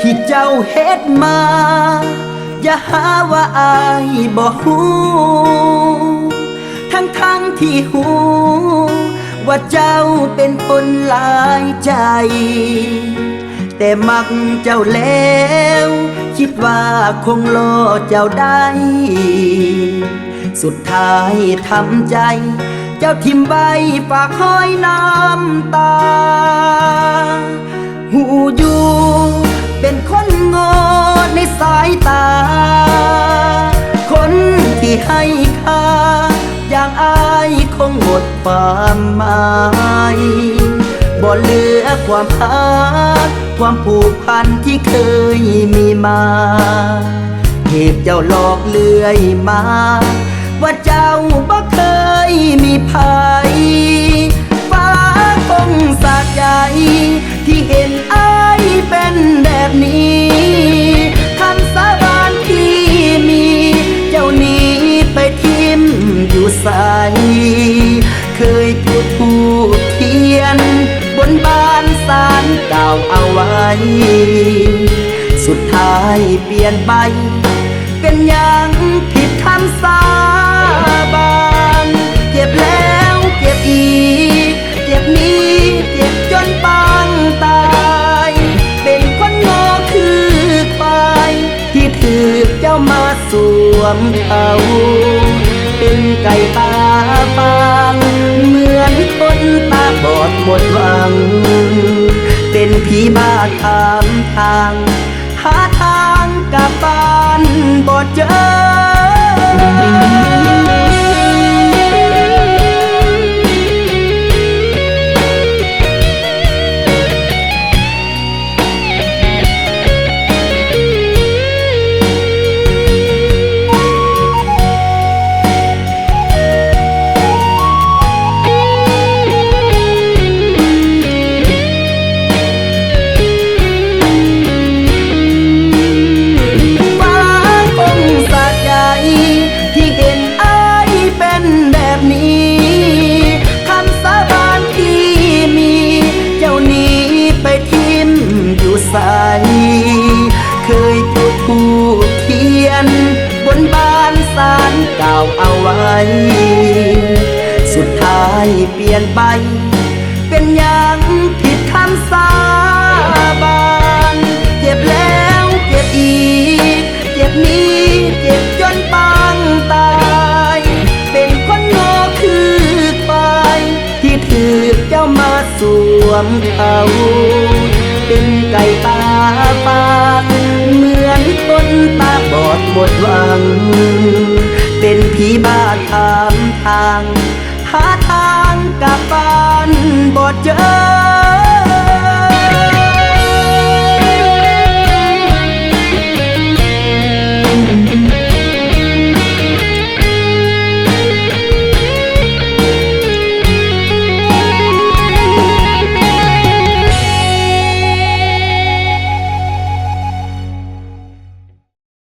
ที่เจ้าเฮ็ดมาอย่าหาว่าอายบ่ฮู้ทั้งที่ฮู้ว่าเจ้าเป็นคนหลายใจแต่มักเจ้าแล้วคิดว่าคงรอเจ้าได้สุดท้ายทำใจเจ้าทิ่มไว้ฝากคอยน้ำตาหูอยู่เป็นคนโง่ในสายตาคนที่ให้ค่าอย่างอายคงหมดความหมายบ่เหลือความรักความผูกพันที่เคยมีมาเหตุเจ้าหลอกเลื่อยมาว่าเจ้าบ่เคยมีภัยฟ้าคงสะใจที่เห็นอายเป็นแบบนี้คำสาบานที่มีเจ้านี้ไปทิ่มอยู่ใสเคยจุดธูปเทียนบนบานศาลกล่าวเอาไว้สุดท้ายเปลี่ยนไปเป็นอย่างผิดคำสาบานเจ็บแล้วเจ็บอีกเจ็บนี้เจ็บจนปางตายเป็นคนโง่คือควายที่ถือเจ้ามาสวมเขาเป็นไก่ตาฟางเหมือนคนตาบอดหมดหวังเป็นผีบ้าถามทางหาทางกลับบ้านบ่เจอเคยจุดธูปเทียนบนบานศาลกล่าวเอาไว้สุดท้ายเปลี่ยนไปเป็นอย่างผิดคำสาบานเจ็บแล้วเจ็บอีกเจ็บนี้เจ็บจนปางตายเป็นคนโง่คือควายที่ถือเจ้ามาสวมเขาเป็นไก่ตาฟางเหมือนคนตาบอดหมดหวังเป็นผีบ้าถามทางหาทางกลับบ้านบ่เจอ